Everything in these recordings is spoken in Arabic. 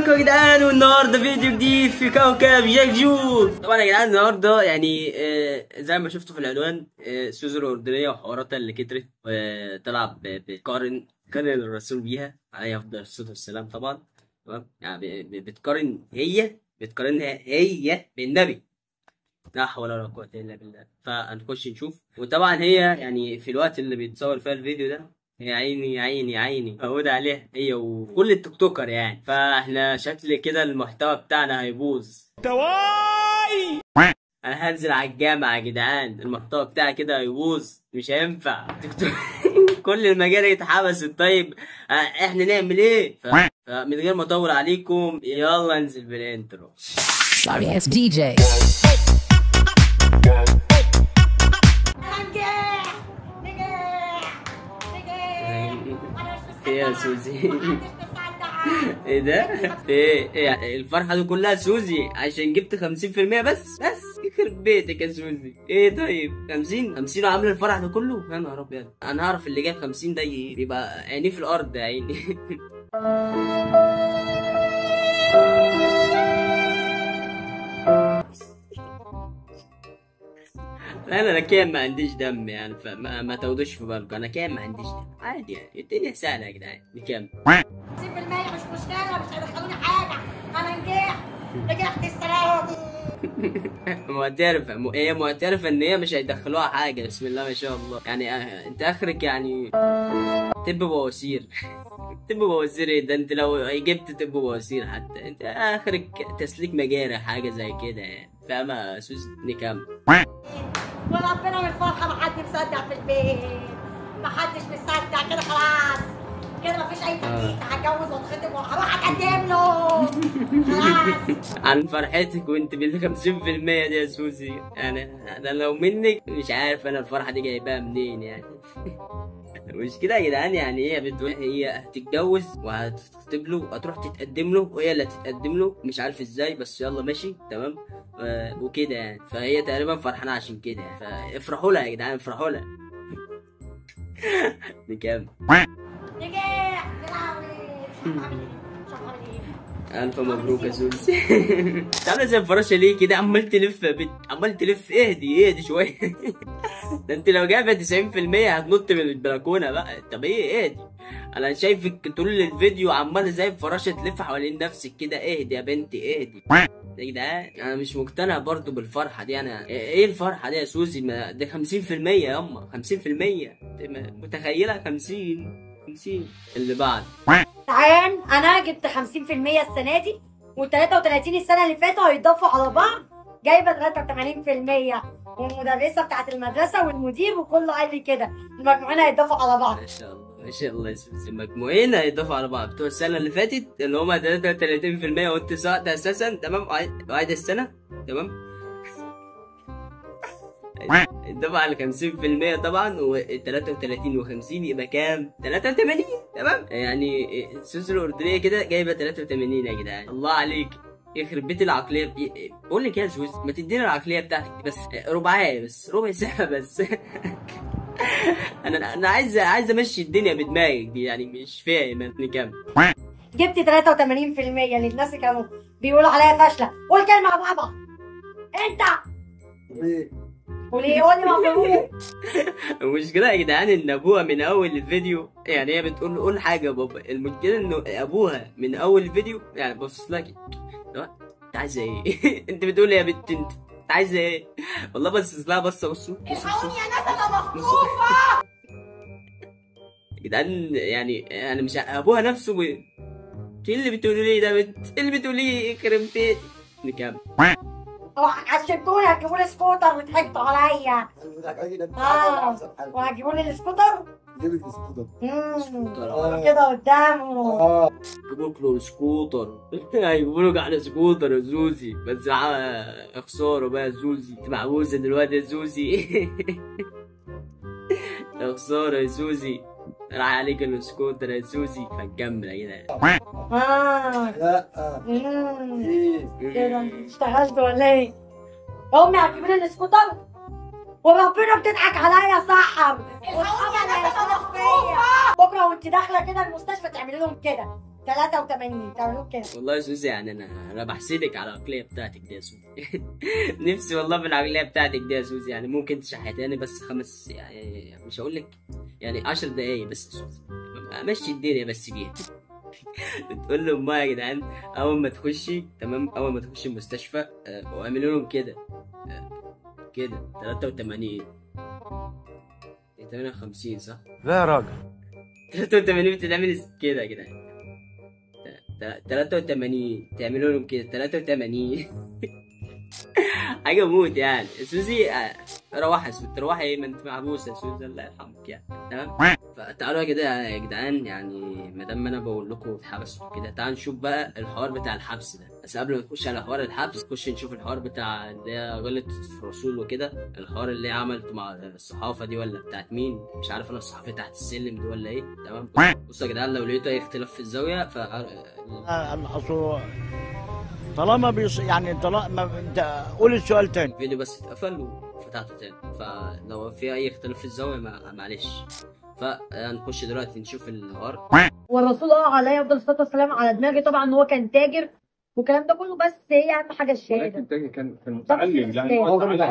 عليكم يا جدعان، والنهارده فيديو جديد في كوكب جاكجو. طبعا يا جدعان النهارده يعني زي ما شفتوا في العنوان، سوزو الاردنيه وحواراتها اللي كترت وطلع بتقارن الرسول بيها عليه افضل الصلاه والسلام. طبعا تمام، يعني بتقارنها هي بالنبي. لا حول ولا قوه الا بالله. فهنخش نشوف. وطبعا هي يعني في الوقت اللي بيتصور فيها الفيديو ده، يا عيني يا عيني يا عيني موجود عليها هي وكل التيك توكر يعني. فاحنا شكل كده المحتوى بتاعنا هيبوظ. تواي انا هنزل على الجامعة يا جدعان، المحتوى بتاعي كده هيبوظ، مش هينفع. تيك توك كل المجال اتحبست. طيب احنا نعمل ايه؟ فمن غير ما اطول عليكم يلا انزل بالانترو. Sorry ass DJ. ايه يا سوزي؟ ايه ده؟ ايه الفرحة دي كلها سوزي عشان جبت 50% بس يخرب بيتك يا سوزي. ايه طيب 50 وعامل الفرح ده كله؟ يا نهار ابيض، انا هعرف اللي جاب 50 ده يبقى عينيه في الارض يا عيني. لا انا كان ما عنديش دم يعني، فما تاخدوش في بالكم، انا كان ما عنديش دم عادي يعني، الدنيا سهله يا جدعان. نكمل. 50% مش مشكله، مش هيدخلوني حاجه، انا نجحت السنه دي. هي معترفه ان هي مش هيدخلوها حاجه. بسم الله ما شاء الله. يعني انت اخرك يعني طب بواسير. طب بواسير ايه ده؟ انت لو جبت طب بواسير حتى انت اخرك تسليك مجاري حاجه زي كده يعني، فاهمه يا سوس؟ نكمل. وربنا من الفرحه ما حد مصدق في البيت، ما حدش مصدق كده، خلاص كده مفيش اي تكتيك. هتجوز واتخطب وهروح اتقدم له خلاص. عن فرحتك وانت بال 50% دي يا سوزي، انا لو منك مش عارف انا الفرحه دي جايباها منين يعني. مش كده يا جدعان؟ يعني هي هتتجوز وهتخطب له وهتروح تتقدم له، وهي اللي هتتقدم له، مش عارف ازاي بس يلا ماشي تمام. وكده يعني، فهي تقريبا فرحانه عشان كده يعني، فافرحوا لها يا جدعان، افرحوا لها. نكمل. نجاح ألف مبروك يا سوسي. تعالى زي الفراشة ليه كده عمال تلف يا بنت، عمال تلف. اهدي شوية. ده انت لو جايبة 90% هتنط من البلكونة بقى. طب اهدي. انا شايفك طول الفيديو عمالة زي الفراشة تلف حوالين نفسك كده. اهدي يا بنتي اهدي. يا جدعان انا مش مقتنع برضو بالفرحة دي. انا ايه الفرحة دي يا سوزي؟ ما ده 50% ياما، 50%. متخيلة 50 اللي بعد. تعال انا جبت 50% السنه دي، و33 السنه اللي فاتوا هيتضافوا على بعض، جايبه 83%. والمدرسه بتاعت المدرسه والمدير وكله قال لي كده، المجموعين هيتضافوا على بعض. ما شاء الله ما شاء الله يا سوسي. المجموعين هيتضافوا على بعض بتوع السنه اللي فاتت اللي هم 33%، وانت سقطت اساسا تمام. وعيد السنه تمام. الدفع على 50% طبعا، و33 و50 يبقى كام؟ 83 تمام. يعني سوسو الاردنيه كده جايبه 83 يا جدعان. الله عليك، يخرب بيت العقليه. بقول لك يا سوسو ما تدينا العقليه بتاعتك بس رباعيه، بس ربع ساعه بس. انا عايز امشي الدنيا بدماغك دي يعني، مش فاهم. نكمل. جبت 83% اللي الناس كانوا بيقولوا عليا فاشله. قول كلمه يا بابا. انت وليه؟ قول لي مبروك. المشكلة يا جدعان ان ابوها من اول الفيديو يعني هي بتقول له قول حاجة يا بابا. المشكلة انه ابوها من اول الفيديو يعني بص لك انت عايزة ايه؟ انت بتقول يا بنت انت عايزة ايه؟ والله بص لها بصوا الحقوني يا ناس انا مخطوفة. يا جدعان يعني انا مش ابوها نفسه ايه اللي بتقولي لي ده بنت؟ ايه اللي بتقولي لي؟ يخرب بيتي. نكمل. عشمتوني هتجيبوا لي سكوتر وضحكتوا عليا. وهتجيبوا لي السكوتر؟ جيب لك السكوتر. كده قدامه. جيبوا له السكوتر. هيجيبوا لك على سكوتر يا زوزي، بس خساره بقى يا زوزي، انت معوزه دلوقتي يا زوزي. يا خساره يا زوزي، راح عليك السكوتر يا زوزي. فنكمل يا جدعان. لا كده اشتغلت ولا ايه؟ امي هتجيب لي السكوتر وربنا بتضحك عليا صح. واصحابي هيشوفوا فيا بكره وانت داخله كده المستشفى تعملي لهم كده. 83 تعملوا كده. والله يا سوزي يعني انا بحسدك على العقليه بتاعتك دي يا سوزي. نفسي والله في العقليه بتاعتك دي يا سوزي، يعني ممكن تشحتاني بس 5 يعني مش هقول لك يعني 10 دقايق بس يا سوزي، امشي الدنيا بس بيها. بتقول لهم ما يا جدعان اول ما تخشي تمام، اول ما تخشي المستشفى واعملوا لهم كده كده 83 58 صح؟ لا يا راجل 83 بتتعمل كده يا جدعان. 83 تعملوا لهم كده 83. حاجه موت يعني. سوزي روح يا سوزي، تروحي ايه ما انت محبوسه يا سوزي الله يرحمك يعني تمام. فتعالوا كده يا جدعان، يعني ما دام انا بقول لكم اتحبسوا كده، تعالوا نشوف بقى الحوار بتاع الحبس ده. بس قبل ما نخش على حوار الحبس نخش نشوف الحوار بتاع اللي هي غلط في الرسول وكده، الحوار اللي هي عملته مع الصحافه دي ولا بتاعت مين مش عارف انا، الصحافه تحت السلم دي ولا ايه تمام. بصوا يا جدعان لو لقيتوا اي اختلاف في الزاويه ف اصل طالما يعني طالما انت قول السؤال تاني. الفيديو بس اتقفل وفتحته تاني، فلو في اي اختلاف في الزاويه معلش. فهنخش دلوقتي نشوف الحوار. والرسول عليه افضل الصلاه والسلام على دماغي طبعا ان هو كان تاجر والكلام ده كله، بس هي اهم حاجه الشهاده. ولكن كان متعلم، يعني ربنا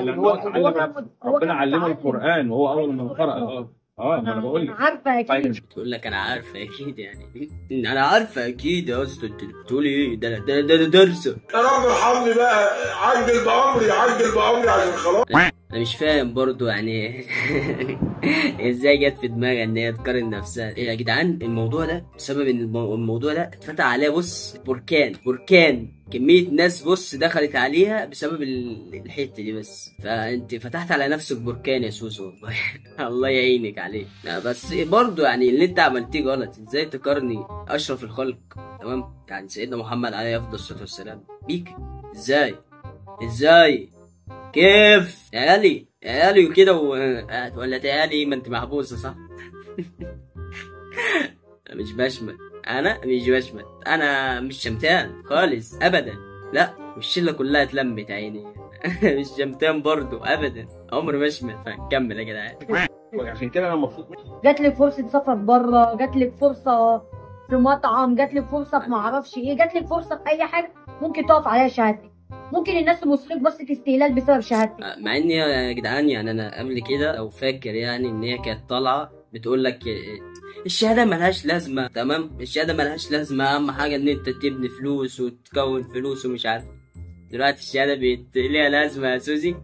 علمه القران وهو اول من قرأ. ما انا بقول لك عارفه اكيد. بتقول لك انا عارفه اكيد، يعني انا عارفه اكيد يا اسطى. انت بتقولي ايه؟ ده درس. يا رب ارحمني بقى، عجل بامري عجل بامري عشان خلاص. انا مش فاهم برضو يعني ازاي جت في دماغها ان هي تقارن نفسها. إيه يا جدعان الموضوع ده بسبب ان الموضوع ده اتفتح عليه بص بركان كمية ناس بص دخلت عليها بسبب الحتة دي بس. فانت فتحت على نفسك بركان يا سوسو والله. الله يعينك عليه. بس برضو يعني اللي انت عملتيه غلط. ازاي تقارني اشرف الخلق تمام يعني سيدنا محمد عليه افضل الصلاة والسلام بيك؟ ازاي كيف يا علي وكده ولا تعالي ما انت محبوسه صح؟ مش بشمت، انا مش شمتان خالص ابدا. لا والشله كلها اتلمت عيني. مش شمتان برضو ابدا، عمري ما اشمت. فنكمل يا جدعان. عشان كده انا مبسوط. جاتلك فرصه سفر بره، جاتلك فرصه في مطعم، جاتلك فرصه في معرفش ايه، جاتلك فرصه في اي حاجه ممكن تقف عليها شهادتك. ممكن الناس تبص لك بصه استهلال بسبب شهادتك. مع ان يا جدعان يعني انا قبل كده لو فاكر يعني ان هي كانت طالعه بتقول لك الشهاده ملهاش لازمه تمام، الشهاده ملهاش لازمه، اهم حاجه ان انت تبني فلوس وتكون فلوس ومش عارف. دلوقتي الشهاده ليها لازمه يا سوزي.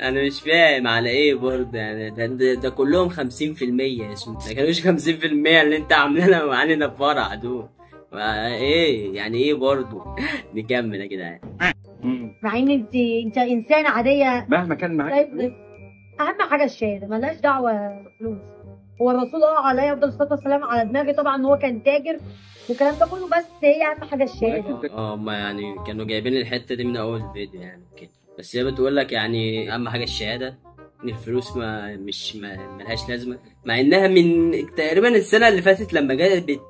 انا مش فاهم على ايه برضه يعني. ده كلهم 50% يا سوزي، ما كانوش 50% اللي انت عاملينها معانا في فرع دول. ايه يعني ايه برضه. نكمل يا جدعان. مع ان انت انسانه عاديه مهما كان معاك اهم حاجه الشهاده ملهاش دعوه فلوس. هو الرسول عليه افضل الصلاه والسلام على دماغي طبعا ان هو كان تاجر والكلام ده كله، بس هي اهم حاجه الشهاده. ما يعني كانوا جايبين الحته دي من اول الفيديو يعني كده. بس هي بتقول لك يعني اهم حاجه الشهاده، ان الفلوس مش ملهاش لازمه. مع انها من تقريبا السنه اللي فاتت لما جابت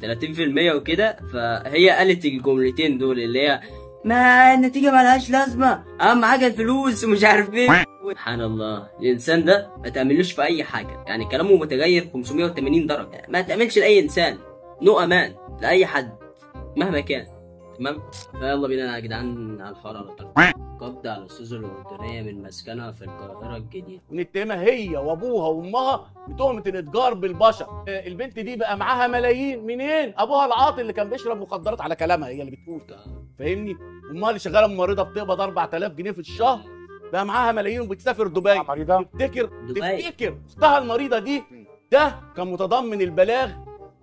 30% وكده، فهي قالت الجملتين دول اللي هي ما النتيجه ملهاش لازمه، اهم حاجه الفلوس ومش عارف ايه. سبحان الله، الانسان ده ما تعملوش في اي حاجه، يعني كلامه متغير 580 درجه. ما تعملش لاي انسان، نو امان لاي حد مهما كان تمام. فيلا بينا يا جدعان على الحوار على طول. قبض على السوزة الأردنية من مسكنها في القاهرة الجديدة. ونتهمها هي وابوها وامها بتهمه الاتجار بالبشر. البنت دي بقى معاها ملايين منين؟ ابوها العاطل اللي كان بيشرب مخدرات على كلامها هي اللي بتقول، فاهمني؟ امها اللي شغاله ممرضه بتقبض 4000 جنيه في الشهر، بقى معاها ملايين وبتسافر دبي. تفتكر اختها المريضه دي ده كان متضمن البلاغ،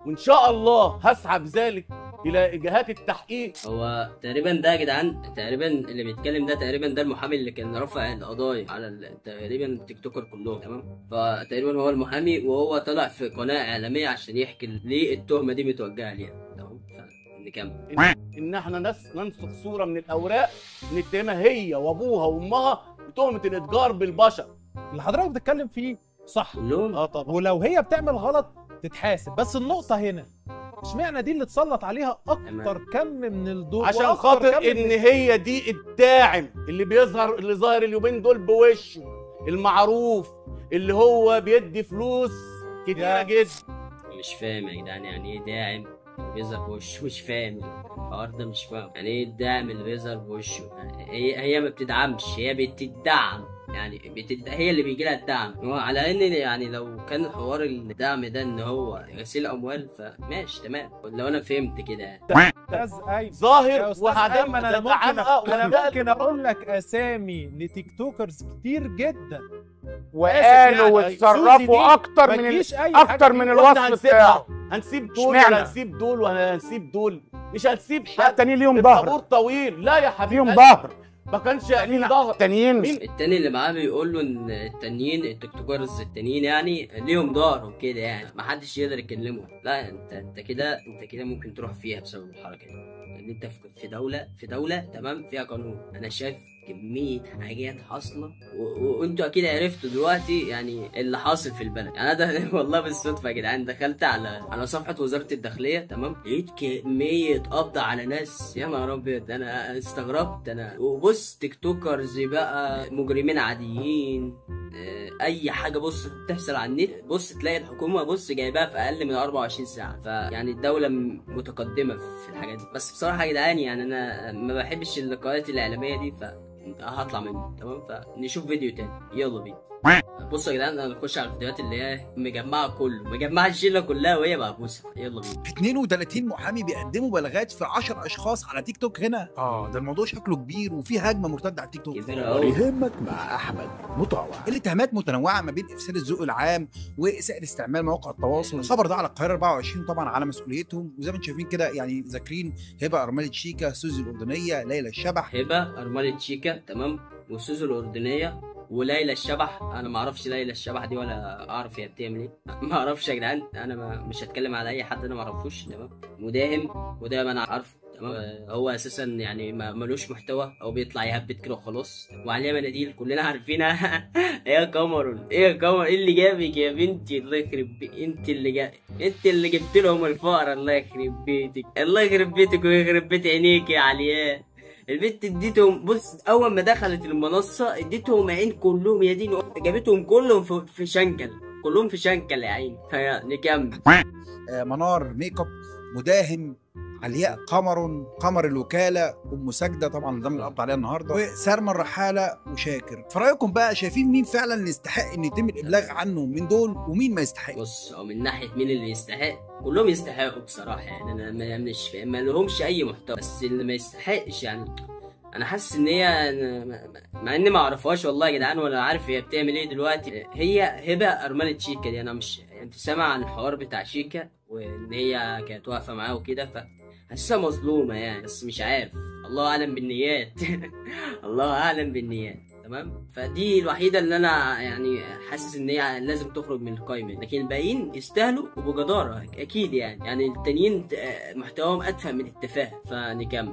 وان شاء الله هسعى بذلك الى جهات التحقيق. هو تقريبا ده يا جدعان، تقريبا اللي بيتكلم ده تقريبا ده المحامي اللي كان رافع القضايا على تقريبا التيك توكر كلهم تمام. فتقريبا هو المحامي وهو طلع في قناه اعلاميه عشان يحكي ليه التهمه دي متوجهه ليها تمام. فنكمل. ان احنا ننسخ صوره من الاوراق نتهمها هي وابوها وامها بتهمه الاتجار بالبشر. اللي حضرتك بتتكلم فيه صح كلهم طبعا. ولو هي بتعمل غلط تتحاسب، بس النقطه هنا اشمعنى دي اللي اتسلط عليها اكتر كم من الضوء؟ عشان خاطر ان هي دي الداعم اللي ظاهر اليومين دول بوشه المعروف، اللي هو بيدي فلوس كتيره جدا. مش فاهم يا جدعان يعني ايه داعم بيظهر بوشه، مش فاهم الحوار ده، مش فاهم يعني ايه الدعم اللي بيظهر بوشه. هي ما بتدعمش، هي بتدعم يعني هي اللي بيجي لها الدعم. هو على ان يعني لو كان حوار الدعم ده ان هو غسيل اموال فماشي تمام لو انا فهمت كده يعني. استاذ ايمن ظاهر يا استاذ ايمن، انا ممكن اقول لك اسامي لتيك توكرز كتير جدا وقالوا واتصرفوا اكتر من الوصف بتاعه. هنسيب دول ولا هنسيب دول ولا هنسيب دول؟ مش هنسيب حد. التاني ليهم ظهر، الطابور طويل. لا يا حبيبي ليهم ظهر، ما كانش ليه ظهر. التانيين التاني اللي معاه بيقول له ان التانيين التيك توكرز التانيين يعني ليهم ظهر وكده، يعني ما حدش يقدر يكلمه. لا انت كده ممكن تروح فيها بسبب الحركه دي، ان انت في دوله تمام فيها قانون. انا شايف كمية حاجات حاصلة وانتوا اكيد عرفتوا دلوقتي يعني اللي حاصل في البلد. يعني انا والله بالصدفة يا جدعان دخلت على صفحة وزارة الداخلية تمام، لقيت كمية قبض على ناس يا نهار ابيض. انا استغربت انا. وبص تيك توكرز بقى، مجرمين عاديين، اي حاجة بص بتحصل على النت بص تلاقي الحكومة بص جايباها في اقل من 24 ساعة. فيعني الدولة متقدمة في الحاجات دي. بس بصراحة يا جدعان يعني انا ما بحبش اللقاءات الاعلامية دي، هطلع منه تمام. فنشوف فيديو تاني، يلا بينا. بصوا يا جدعان انا بخش على الفيديوهات اللي هي مجمعه كله، مجمعه الشله كلها وهي مهبوسه. يلا بينا. 32 محامي بيقدموا بلغات في 10 اشخاص على تيك توك هنا. ده الموضوع شكله كبير وفي هجمه مرتده على تيك توك. يهمك مع احمد مطاوع. الاتهامات متنوعه ما بين افساد الذوق العام واساءه استعمال مواقع التواصل. الخبر ده على القاهره 24 طبعا على مسؤوليتهم، وزي ما انتم شايفين كده يعني ذاكرين هبه ارمله شيكا، سوزي الاردنيه، ليلى الشبح. هبه ارمله شيكا تمام، وسوزي الاردنيه وليلى الشبح. انا ما اعرفش ليلى الشبح دي ولا اعرف هي بتعمل ايه. ما اعرفش يا جدعان، انا مش هتكلم على اي حد انا ما اعرفوش تمام. مداهم انا عارفه تمام، هو اساسا يعني ملوش محتوى او بيطلع يهبط كده وخلاص. وعليا مناديل كلنا عارفينها. يا قمر ايه اللي جابك يا بنتي؟ الله يخرب انت اللي جبت لهم الفقر. الله يخرب بيتك، الله يخرب بيتك ويخرب بيت عينيك يا علياء. البنت اديتهم بص اول ما دخلت المنصه اديتهم عين كلهم يا دين، جابتهم كلهم في شنكل، كلهم في شنكل يا عين. نكمل. منار ميك اب، مداهم، علياء قمر الوكاله، ام ساجده طبعا اللي ضمن القبض عليها النهارده، وسارمه الرحاله وشاكر. في رايكم بقى شايفين مين فعلا اللي يستحق ان يتم الابلاغ عنه من دول ومين ما يستحقش؟ بص او من ناحيه مين اللي يستحق، كلهم يستحقوا بصراحه. يعني انا مش فاهم، ما لهمش اي محتوى. بس اللي ما يستحقش يعني انا حاسس ان هي مع اني ما اعرفهاش والله يا جدعان ولا عارف هي بتعمل ايه دلوقتي. هي هبه ارمله شيكا دي، انا مش انت سامع عن الحوار بتاع شيكا وان هي كانت واقفه معاه وكده، فحاسسها مظلومه يعني. بس مش عارف، الله اعلم بالنيات. الله اعلم بالنيات تمام. فدي الوحيده اللي انا يعني حاسس ان هي لازم تخرج من القايمه، لكن الباقيين يستاهلوا وبجداره اكيد يعني التانيين محتواهم ادفع من التفاهه. فنكمل.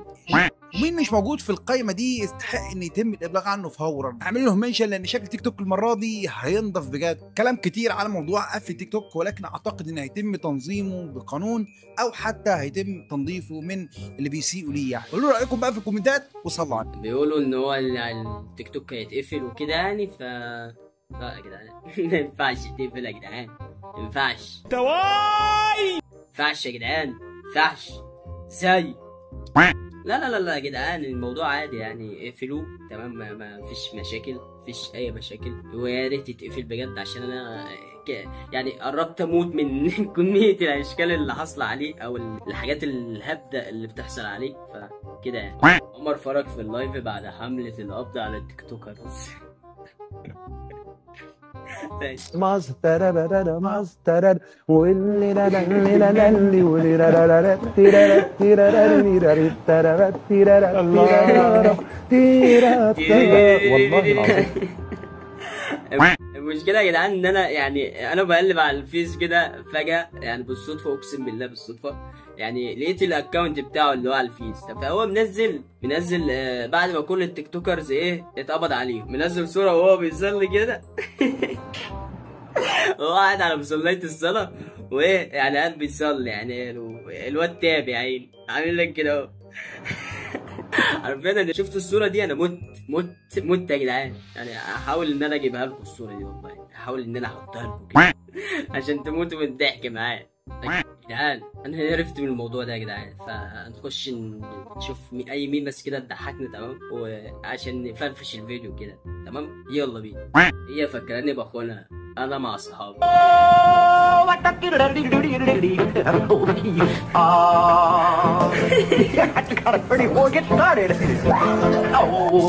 ومين مش موجود في القايمه دي يستحق ان يتم الابلاغ عنه فورا؟ اعمل له منشن لان شكل تيك توك المره دي هينضف بجد. كلام كتير على موضوع قفل تيك توك، ولكن اعتقد ان هيتم تنظيمه بقانون او حتى هيتم تنظيفه من اللي بيسيئوا ليه. يعني قولوا رايكم بقى في الكومنتات وصلوا عليه. بيقولوا ان هو التيك توك هيتقفل وكده يعني. لا يا جدعان ما ينفعش يتقفل يا جدعان، ما ينفعش يا جدعان، ما ينفعش. ازاي؟ لا يا جدعان الموضوع عادي يعني، اقفلوه تمام، ما فيش مشاكل، مفيش اي مشاكل. ويا ريت يتقفل بجد عشان انا يعني قربت اموت من كميه الاشكال اللي حاصله عليه او الحاجات الهبده اللي بتحصل عليه. فكده يعني عمر فرج في اللايف بعد حمله القبض على التيك توكرز. ماستر واللي المشكله يا جدعان ان انا بقلب على الفيس كده فجاه يعني بالصدفه، اقسم بالله بالصدفه يعني لقيت الاكونت بتاعه اللي هو على الفيس. فهو منزل بعد ما كل التيك توكرز اتقبض عليهم، منزل صوره وهو بيصلي كده. هو قاعد على مصلية الصلاة يعني قاعد بيصلي يعني الواد تاب يا عيني، عامل لك كده اهو. عارفين انا شفت الصورة دي انا مت يا جدعان. يعني هحاول ان انا اجيبها لكم الصورة دي، والله هحاول ان انا احطها لكم كده عشان تموتوا من الضحك معايا. جدعان انا عرفت من الموضوع ده يا جدعان، فنخش نشوف اي مين بس كده تضحكنا تمام، وعشان نفرفش الفيديو كده تمام. يلا بينا. هي فاكراني باخونها انا مع اصحابي.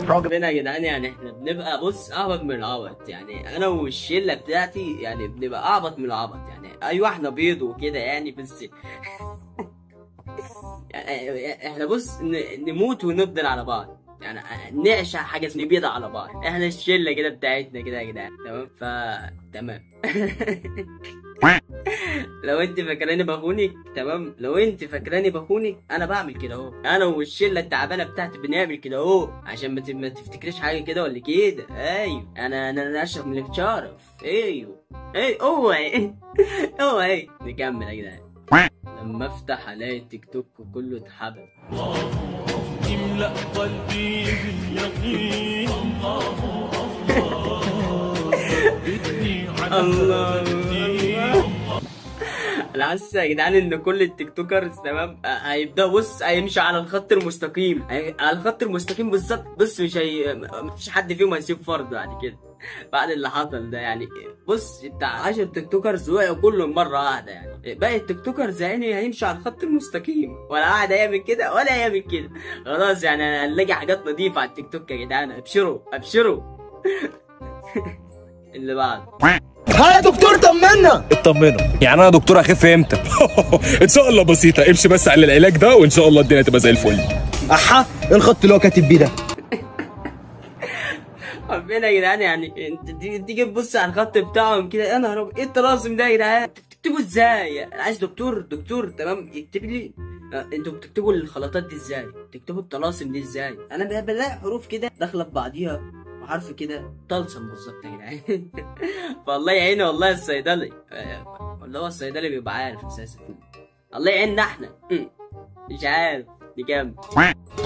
ربنا يا جدعان يعني احنا بنبقى بص اعبط من العبط، يعني انا والشله بتاعتي يعني بنبقى اعبط من العبط، يعني ايوه احنا بيض وكده يعني، بس يعني احنا بص نموت ونفضل على بعض، يعني نعشى حاجه اسمها بيضة على بعض. احنا الشله كده بتاعتنا كده يا جدعان تمام. تمام. لو انت فاكراني بخونك تمام، لو انت فاكراني بخونك انا بعمل كده اهو، انا والشله التعبانه بتاعتي بنعمل كده اهو، عشان ما تفتكريش حاجه كده ولا كده. ايوه انا اشرف من الشرف. ايوه اوعي اوعي. نكمل يا جدعان. لما افتح الاقي التيك توك كله اتحبل. يملأ قلبي باليقين. الله انا حاسس يا جدعان ان كل التيك توكرز تمام هيبداوا بص هيمشوا على الخط المستقيم، على الخط المستقيم بالظبط. بص مفيش حد فيهم هيسيب فرد بعد كده، بعد اللي حصل ده. يعني بص بتاع 10 تيك توكرز وقعوا كلهم مره واحده، يعني باقي التيك توكرز يعني هيمشوا على الخط المستقيم، ولا واحد هيعمل كده ولا هيعمل كده. خلاص يعني هنلاقي حاجات نظيفه على التيك توك يا جدعان. ابشروا ابشروا. اللي بعد. يا دكتور طمنا. اطمنوا يعني انا دكتور اخف امتى؟ ان شاء الله بسيطه، امشي بس على العلاج ده وان شاء الله الدنيا تبقى زي الفل. احا ايه الخط اللي هو كاتب بيه ده؟ ربنا يا جدعان يعني انت تيجي تبص على الخط بتاعهم كده، يا نهار ابيض ايه الطلاسم ده يا جدعان؟ بتكتبوا ازاي؟ انا عايز دكتور تمام يكتب لي انتوا بتكتبوا الخلطات دي ازاي؟ بتكتبوا الطلاسم دي ازاي؟ انا بلاقي حروف كده داخله في بعضيها وحرف كده طلسم بالظبط يا جدعان. فالله يعيني والله الصيدلي، ولا هو الصيدلي بيبقى عارف اساسا. الله يعيننا احنا. مش عارف. نكمل.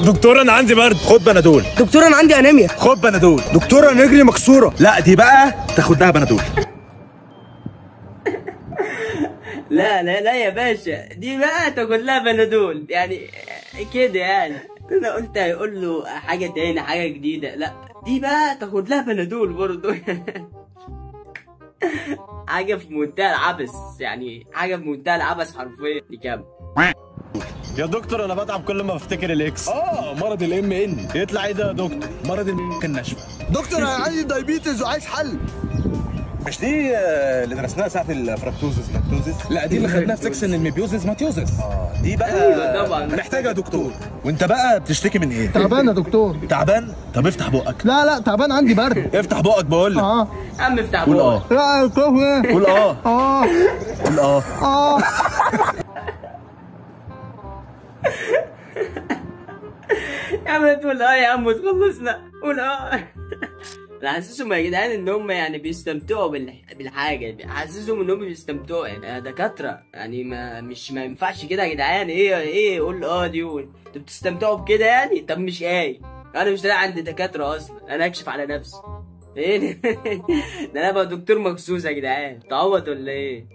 دكتور انا عندي برد، خد بنادول. دكتور انا عندي انيميا، خد بنادول. دكتور انا رجلي مكسوره، لا دي بقى تاخد لها بنادول. لا يا باشا، دي بقى تاخد لها بنادول يعني كده يعني. انا قلت هيقول له حاجه تاني حاجه جديده، لا دي بقى تاخد لها بنادول برضه. حاجه في منتهى العبث، يعني حاجه في منتهى العبث حرفيا. نكمل. يا دكتور انا بتعب كل ما بفتكر الاكس. مرض الام ان. يطلع ايه ده يا دكتور؟ مرض النشفه. دكتور انا عندي دايبيتس وعايز حل. مش دي اللي درسناها ساعه الفراكتوزس لاكتوزس؟ لا دي اللي خدناها في سكشن الميبيوزس ماتيوزس. دي بقى ايوه طبعا محتاجه دكتور. وانت بقى بتشتكي من ايه؟ تعبان يا دكتور. تعبان؟ طب افتح بقك. لا تعبان عندي برد. افتح بقك بقول لك. يا عم افتح قول بقك. لا كفو. قول قول يا عم تقول يا عم تخلصنا. قول انا حاسسهم يا جدعان ان هم يعني بيستمتعوا بالحاجه، حاسسهم ان هم بيستمتعوا يعني دكاتره، يعني ما ينفعش كده يا جدعان. ايه قول دي انتوا بتستمتعوا بكده يعني؟ طب مش انا مش لاقي عندي دكاتره اصلا، انا اكشف على نفسي. ايه ده انا بقى دكتور مخصوص يا جدعان، تعوض ولا ايه؟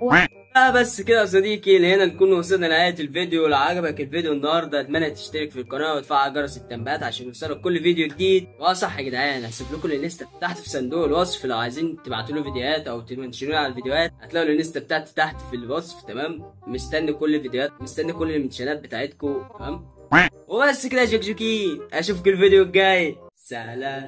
بس كده يا صديقي، لهنا نكون وصلنا لنهايه الفيديو. لو عجبك الفيديو النهارده اتمنى تشترك في القناه وتفعل جرس التنبيهات عشان يوصلك كل فيديو جديد. صح يا جدعان، هسيب لكم الانستا تحت في صندوق الوصف، لو عايزين تبعتوا له فيديوهات او تنشروا على الفيديوهات هتلاقوا الانستا بتاعتي تحت في الوصف تمام. مستني كل الفيديوهات، مستني كل المنشنات بتاعتكم تمام. وبس كده يا جوكجوكي، اشوفكم الفيديو الجاي. سلام.